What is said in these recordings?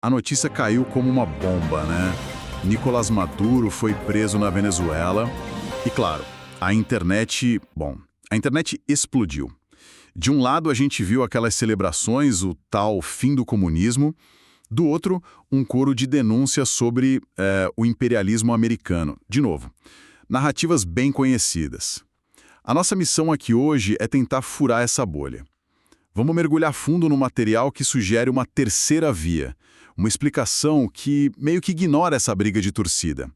A notícia caiu como uma bomba, né? Nicolás Maduro foi preso na Venezuela e, claro, a internet explodiu. De um lado, a gente viu aquelas celebrações, o tal fim do comunismo. Do outro, um coro de denúncias sobre o imperialismo americano. De novo, narrativas bem conhecidas. A nossa missão aqui hoje é tentar furar essa bolha. Vamos mergulhar fundo no material que sugere uma terceira via, uma explicação que meio que ignora essa briga de torcida.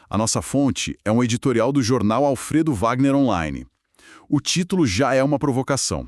A nossa fonte é um editorial do jornal Alfredo Wagner Online. O título já é uma provocação.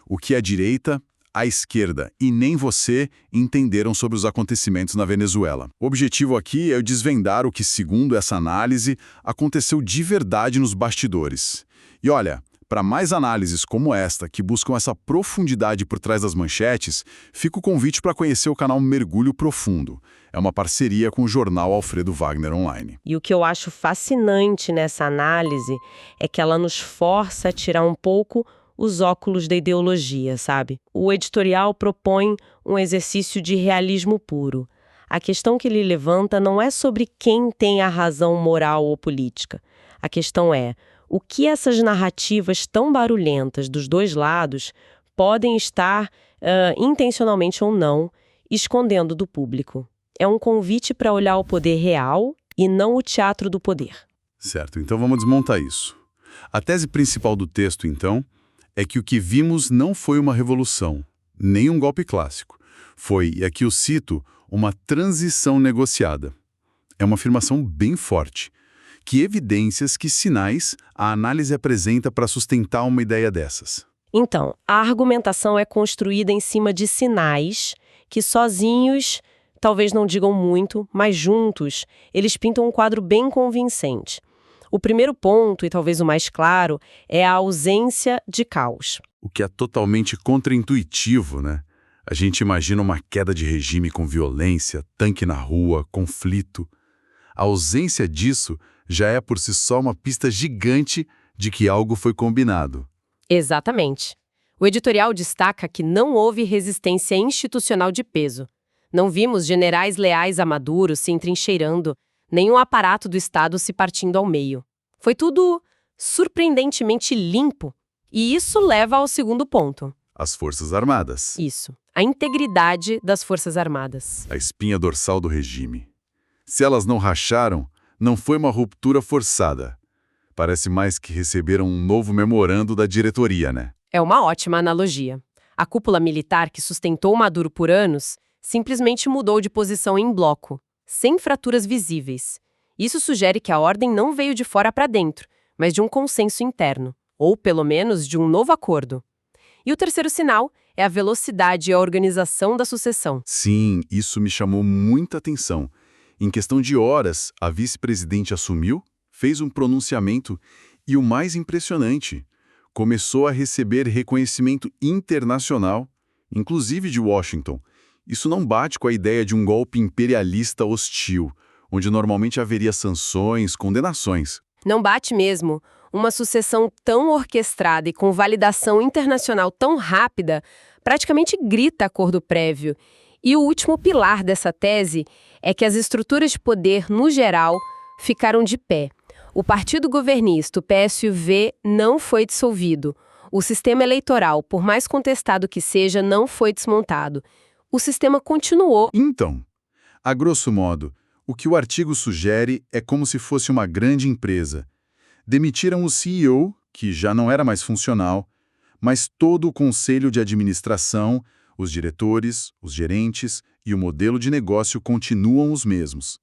O que a direita, a esquerda e nem você entenderam sobre os acontecimentos na Venezuela. O objetivo aqui é desvendar o que, segundo essa análise, aconteceu de verdade nos bastidores. E olha, para mais análises como esta, que buscam essa profundidade por trás das manchetes, fica o convite para conhecer o canal Mergulho Profundo. É uma parceria com o jornal Alfredo Wagner Online. E o que eu acho fascinante nessa análise é que ela nos força a tirar um pouco os óculos da ideologia, sabe? O editorial propõe um exercício de realismo puro. A questão que ele levanta não é sobre quem tem a razão moral ou política. A questão é: o que essas narrativas tão barulhentas dos dois lados podem estar, intencionalmente ou não, escondendo do público? É um convite para olhar o poder real e não o teatro do poder. Certo, então vamos desmontar isso. A tese principal do texto, então, é que o que vimos não foi uma revolução, nem um golpe clássico. Foi, e aqui eu cito, uma transição negociada. É uma afirmação bem forte. Que evidências, que sinais a análise apresenta para sustentar uma ideia dessas? Então, a argumentação é construída em cima de sinais que sozinhos talvez não digam muito, mas juntos eles pintam um quadro bem convincente. O primeiro ponto, e talvez o mais claro, é a ausência de caos. O que é totalmente contraintuitivo, né? A gente imagina uma queda de regime com violência, tanque na rua, conflito. A ausência disso já é por si só uma pista gigante de que algo foi combinado. Exatamente. O editorial destaca que não houve resistência institucional de peso. Não vimos generais leais a Maduro se entrincheirando, nenhum aparato do Estado se partindo ao meio. Foi tudo surpreendentemente limpo. E isso leva ao segundo ponto. As Forças Armadas. Isso. A integridade das Forças Armadas. A espinha dorsal do regime. Se elas não racharam, não foi uma ruptura forçada. Parece mais que receberam um novo memorando da diretoria, né? É uma ótima analogia. A cúpula militar que sustentou Maduro por anos simplesmente mudou de posição em bloco, sem fraturas visíveis. Isso sugere que a ordem não veio de fora para dentro, mas de um consenso interno, ou pelo menos de um novo acordo. E o terceiro sinal é a velocidade e a organização da sucessão. Sim, isso me chamou muita atenção. Em questão de horas, a vice-presidente assumiu, fez um pronunciamento e, o mais impressionante, começou a receber reconhecimento internacional, inclusive de Washington. Isso não bate com a ideia de um golpe imperialista hostil, onde normalmente haveria sanções, condenações. Não bate mesmo. Uma sucessão tão orquestrada e com validação internacional tão rápida praticamente grita acordo prévio. E o último pilar dessa tese é que as estruturas de poder, no geral, ficaram de pé. O partido governista, o PSUV, não foi dissolvido. O sistema eleitoral, por mais contestado que seja, não foi desmontado. O sistema continuou. Então, a grosso modo, o que o artigo sugere é como se fosse uma grande empresa. Demitiram o CEO, que já não era mais funcional, mas todo o conselho de administração, os diretores, os gerentes e o modelo de negócio continuam os mesmos.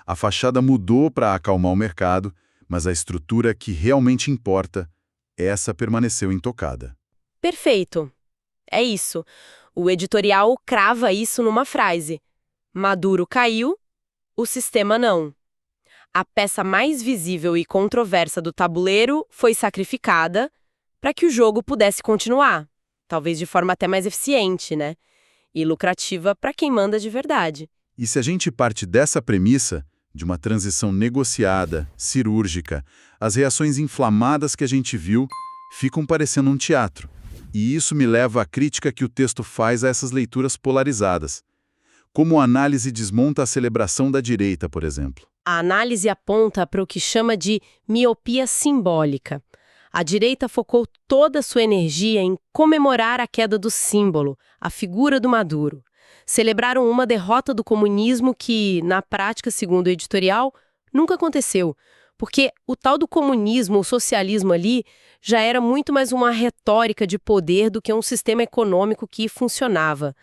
A fachada mudou para acalmar o mercado, mas a estrutura que realmente importa, essa permaneceu intocada. Perfeito. É isso. O editorial crava isso numa frase. Maduro caiu, o sistema não. A peça mais visível e controversa do tabuleiro foi sacrificada para que o jogo pudesse continuar. Talvez de forma até mais eficiente, né? E lucrativa para quem manda de verdade. E se a gente parte dessa premissa, de uma transição negociada, cirúrgica, as reações inflamadas que a gente viu ficam parecendo um teatro. E isso me leva à crítica que o texto faz a essas leituras polarizadas. Como a análise desmonta a celebração da direita, por exemplo. A análise aponta para o que chama de miopia simbólica. A direita focou toda a sua energia em comemorar a queda do símbolo, a figura do Maduro. Celebraram uma derrota do comunismo que, na prática, segundo o editorial, nunca aconteceu, porque o tal do comunismo, o socialismo ali, já era muito mais uma retórica de poder do que um sistema econômico que funcionava,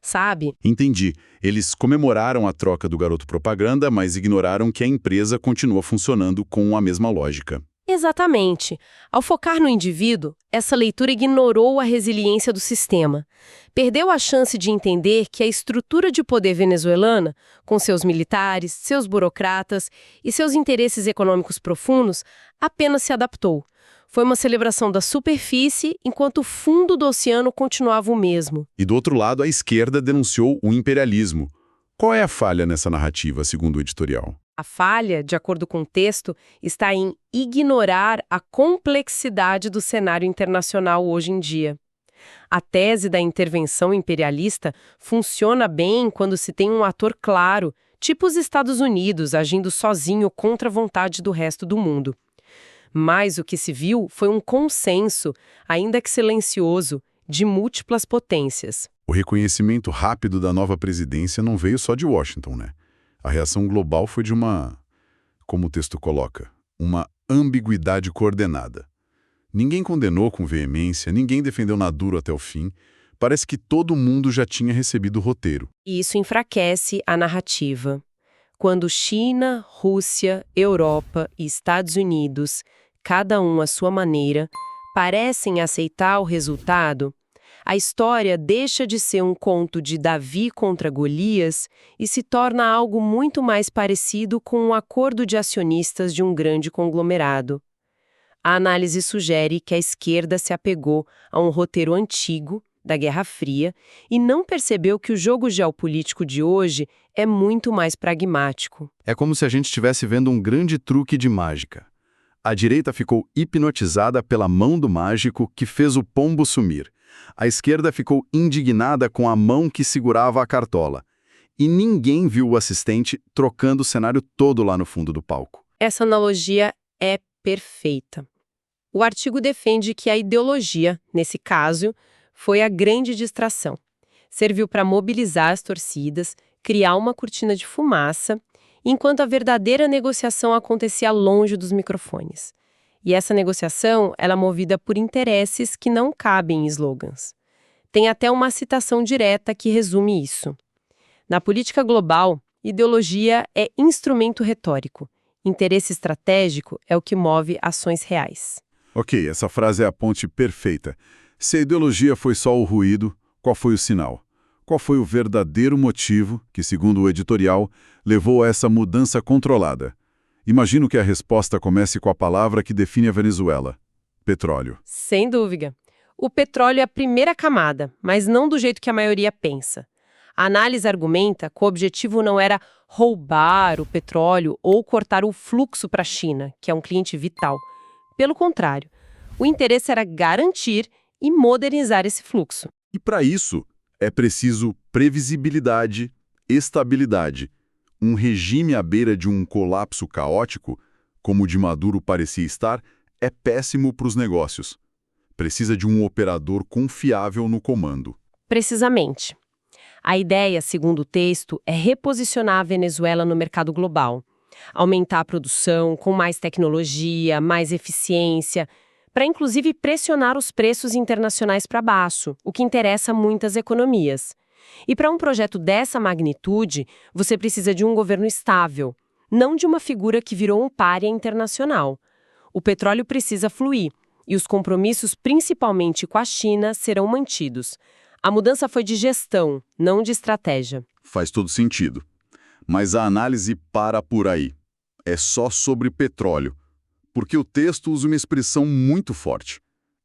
sabe? Entendi. Eles comemoraram a troca do garoto propaganda, mas ignoraram que a empresa continua funcionando com a mesma lógica. Exatamente. Ao focar no indivíduo, essa leitura ignorou a resiliência do sistema. Perdeu a chance de entender que a estrutura de poder venezuelana, com seus militares, seus burocratas e seus interesses econômicos profundos, apenas se adaptou. Foi uma celebração da superfície, enquanto o fundo do oceano continuava o mesmo. E do outro lado, a esquerda denunciou o imperialismo. Qual é a falha nessa narrativa, segundo o editorial? A falha, de acordo com o texto, está em ignorar a complexidade do cenário internacional hoje em dia. A tese da intervenção imperialista funciona bem quando se tem um ator claro, tipo os Estados Unidos, agindo sozinho contra a vontade do resto do mundo. Mas o que se viu foi um consenso, ainda que silencioso, de múltiplas potências. O reconhecimento rápido da nova presidência não veio só de Washington, né? A reação global foi de como o texto coloca, uma ambiguidade coordenada. Ninguém condenou com veemência, ninguém defendeu Maduro até o fim. Parece que todo mundo já tinha recebido o roteiro. E isso enfraquece a narrativa. Quando China, Rússia, Europa e Estados Unidos, cada um à sua maneira, parecem aceitar o resultado, a história deixa de ser um conto de Davi contra Golias e se torna algo muito mais parecido com um acordo de acionistas de um grande conglomerado. A análise sugere que a esquerda se apegou a um roteiro antigo, da Guerra Fria, e não percebeu que o jogo geopolítico de hoje é muito mais pragmático. É como se a gente estivesse vendo um grande truque de mágica. A direita ficou hipnotizada pela mão do mágico que fez o pombo sumir. A esquerda ficou indignada com a mão que segurava a cartola. E ninguém viu o assistente trocando o cenário todo lá no fundo do palco. Essa analogia é perfeita. O artigo defende que a ideologia, nesse caso, foi a grande distração. Serviu para mobilizar as torcidas, criar uma cortina de fumaça, enquanto a verdadeira negociação acontecia longe dos microfones. E essa negociação ela é movida por interesses que não cabem em slogans. Tem até uma citação direta que resume isso. Na política global, ideologia é instrumento retórico. Interesse estratégico é o que move ações reais. Ok, essa frase é a ponte perfeita. Se a ideologia foi só o ruído, qual foi o sinal? Qual foi o verdadeiro motivo que, segundo o editorial, levou a essa mudança controlada? Imagino que a resposta comece com a palavra que define a Venezuela: petróleo. Sem dúvida. O petróleo é a primeira camada, mas não do jeito que a maioria pensa. A análise argumenta que o objetivo não era roubar o petróleo ou cortar o fluxo para a China, que é um cliente vital. Pelo contrário, o interesse era garantir e modernizar esse fluxo. E para isso, é preciso previsibilidade, estabilidade. Um regime à beira de um colapso caótico, como o de Maduro parecia estar, é péssimo para os negócios. Precisa de um operador confiável no comando. Precisamente. A ideia, segundo o texto, é reposicionar a Venezuela no mercado global. Aumentar a produção com mais tecnologia, mais eficiência, para inclusive pressionar os preços internacionais para baixo, o que interessa muitas economias. E para um projeto dessa magnitude, você precisa de um governo estável, não de uma figura que virou um pária internacional. O petróleo precisa fluir, e os compromissos, principalmente com a China, serão mantidos. A mudança foi de gestão, não de estratégia. Faz todo sentido. Mas a análise para por aí. É só sobre petróleo. Porque o texto usa uma expressão muito forte.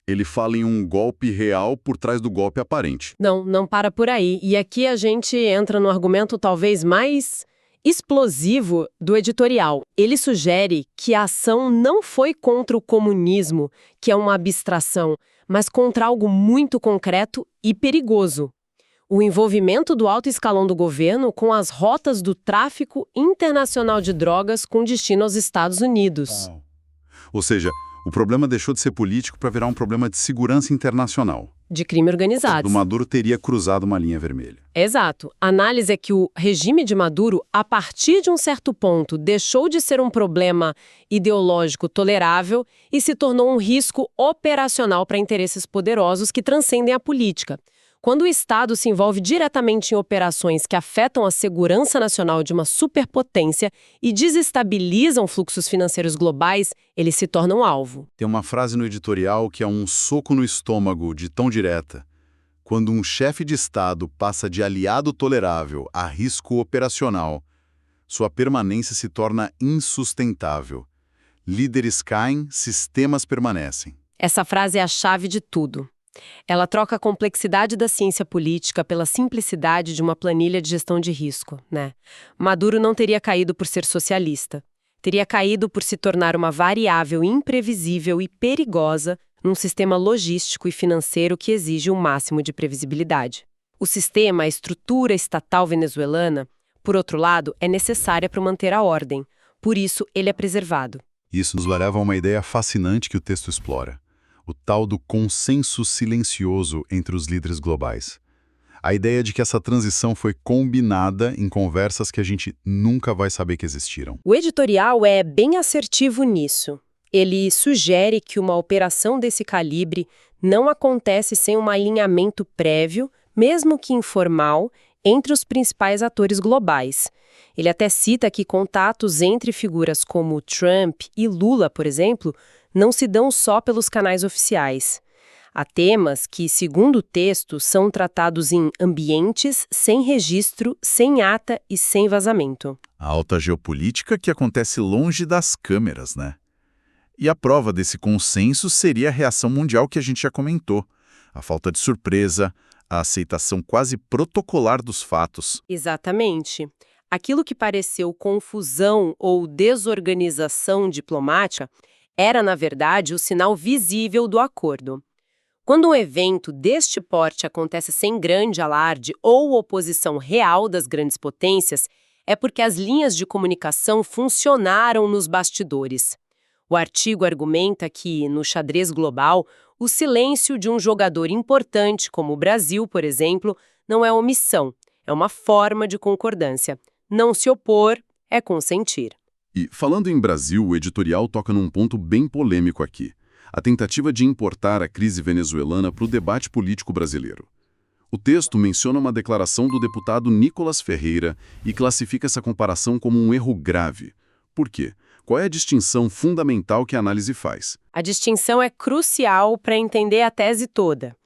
Ele fala em um golpe real por trás do golpe aparente. Não para por aí. E aqui a gente entra no argumento talvez mais explosivo do editorial. Ele sugere que a ação não foi contra o comunismo, que é uma abstração, mas contra algo muito concreto e perigoso. O envolvimento do alto escalão do governo com as rotas do tráfico internacional de drogas com destino aos Estados Unidos. Ou seja, o problema deixou de ser político para virar um problema de segurança internacional. De crime organizado. O Maduro teria cruzado uma linha vermelha. Exato. A análise é que o regime de Maduro, a partir de um certo ponto, deixou de ser um problema ideológico tolerável e se tornou um risco operacional para interesses poderosos que transcendem a política. Quando o Estado se envolve diretamente em operações que afetam a segurança nacional de uma superpotência e desestabilizam fluxos financeiros globais, eles se tornam alvo. Tem uma frase no editorial que é um soco no estômago de tão direta. Quando um chefe de Estado passa de aliado tolerável a risco operacional, sua permanência se torna insustentável. Líderes caem, sistemas permanecem. Essa frase é a chave de tudo. Ela troca a complexidade da ciência política pela simplicidade de uma planilha de gestão de risco, né? Maduro não teria caído por ser socialista. Teria caído por se tornar uma variável imprevisível e perigosa num sistema logístico e financeiro que exige um máximo de previsibilidade. O sistema, a estrutura estatal venezuelana, por outro lado, é necessária para manter a ordem. Por isso, ele é preservado. Isso nos leva a uma ideia fascinante que o texto explora. O tal do consenso silencioso entre os líderes globais. A ideia de que essa transição foi combinada em conversas que a gente nunca vai saber que existiram. O editorial é bem assertivo nisso. Ele sugere que uma operação desse calibre não acontece sem um alinhamento prévio, mesmo que informal, entre os principais atores globais. Ele até cita que contatos entre figuras como Trump e Lula, por exemplo, não se dão só pelos canais oficiais. Há temas que, segundo o texto, são tratados em ambientes sem registro, sem ata e sem vazamento. A alta geopolítica que acontece longe das câmeras, né? E a prova desse consenso seria a reação mundial que a gente já comentou. A falta de surpresa, a aceitação quase protocolar dos fatos. Exatamente. Aquilo que pareceu confusão ou desorganização diplomática era, na verdade, o sinal visível do acordo. Quando um evento deste porte acontece sem grande alarde ou oposição real das grandes potências, é porque as linhas de comunicação funcionaram nos bastidores. O artigo argumenta que, no xadrez global, o silêncio de um jogador importante, como o Brasil, por exemplo, não é omissão, é uma forma de concordância. Não se opor é consentir. E, falando em Brasil, o editorial toca num ponto bem polêmico aqui. A tentativa de importar a crise venezuelana para o debate político brasileiro. O texto menciona uma declaração do deputado Nicolas Ferreira e classifica essa comparação como um erro grave. Por quê? Qual é a distinção fundamental que a análise faz? A distinção é crucial para entender a tese toda.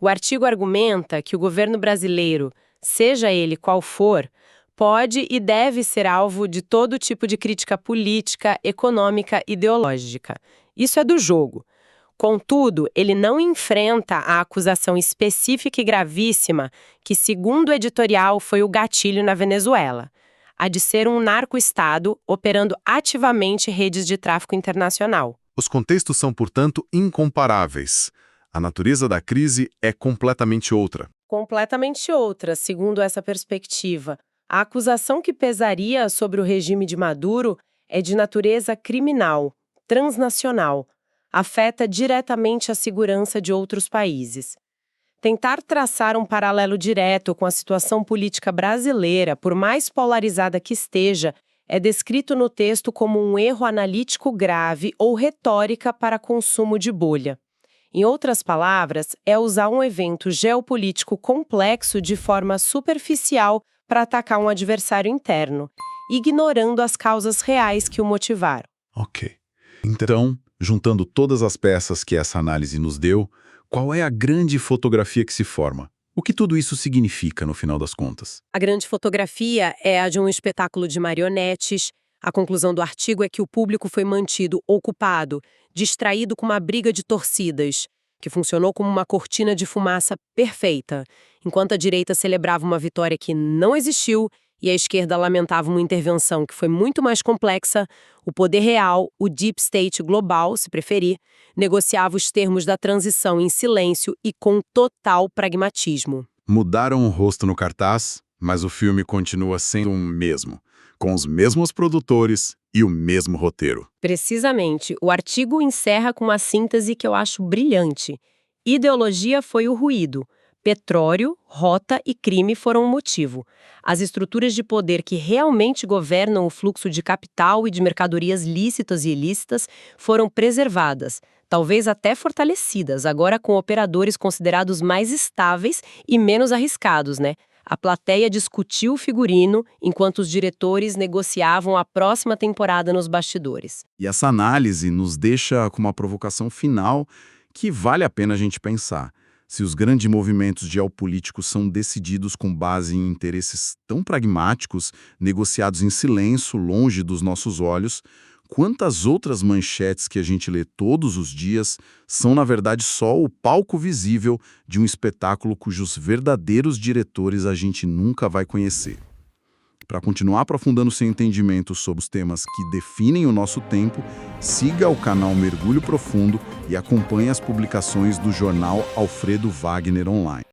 O artigo argumenta que o governo brasileiro, seja ele qual for, pode e deve ser alvo de todo tipo de crítica política, econômica e ideológica. Isso é do jogo. Contudo, ele não enfrenta a acusação específica e gravíssima que, segundo o editorial, foi o gatilho na Venezuela, a de ser um narco-estado operando ativamente redes de tráfico internacional. Os contextos são, portanto, incomparáveis. A natureza da crise é completamente outra. Completamente outra, segundo essa perspectiva. A acusação que pesaria sobre o regime de Maduro é de natureza criminal, transnacional, afeta diretamente a segurança de outros países. Tentar traçar um paralelo direto com a situação política brasileira, por mais polarizada que esteja, é descrito no texto como um erro analítico grave ou retórica para consumo de bolha. Em outras palavras, é usar um evento geopolítico complexo de forma superficial para atacar um adversário interno, ignorando as causas reais que o motivaram. Ok. Então, juntando todas as peças que essa análise nos deu, qual é a grande fotografia que se forma? O que tudo isso significa no final das contas? A grande fotografia é a de um espetáculo de marionetes. A conclusão do artigo é que o público foi mantido ocupado, distraído com uma briga de torcidas, que funcionou como uma cortina de fumaça perfeita, enquanto a direita celebrava uma vitória que não existiu e a esquerda lamentava uma intervenção que foi muito mais complexa. O poder real, o deep state global, se preferir, negociava os termos da transição em silêncio e com total pragmatismo. Mudaram o rosto no cartaz, mas o filme continua sendo o mesmo, com os mesmos produtores e o mesmo roteiro. Precisamente, o artigo encerra com uma síntese que eu acho brilhante. Ideologia foi o ruído. Petróleo, rota e crime foram o motivo. As estruturas de poder que realmente governam o fluxo de capital e de mercadorias lícitas e ilícitas foram preservadas, talvez até fortalecidas, agora com operadores considerados mais estáveis e menos arriscados, né? A plateia discutiu o figurino, enquanto os diretores negociavam a próxima temporada nos bastidores. E essa análise nos deixa com uma provocação final que vale a pena a gente pensar. Se os grandes movimentos geopolíticos são decididos com base em interesses tão pragmáticos, negociados em silêncio, longe dos nossos olhos, quantas outras manchetes que a gente lê todos os dias são, na verdade, só o palco visível de um espetáculo cujos verdadeiros diretores a gente nunca vai conhecer? Para continuar aprofundando seu entendimento sobre os temas que definem o nosso tempo, siga o canal Mergulho Profundo e acompanhe as publicações do jornal Alfredo Wagner Online.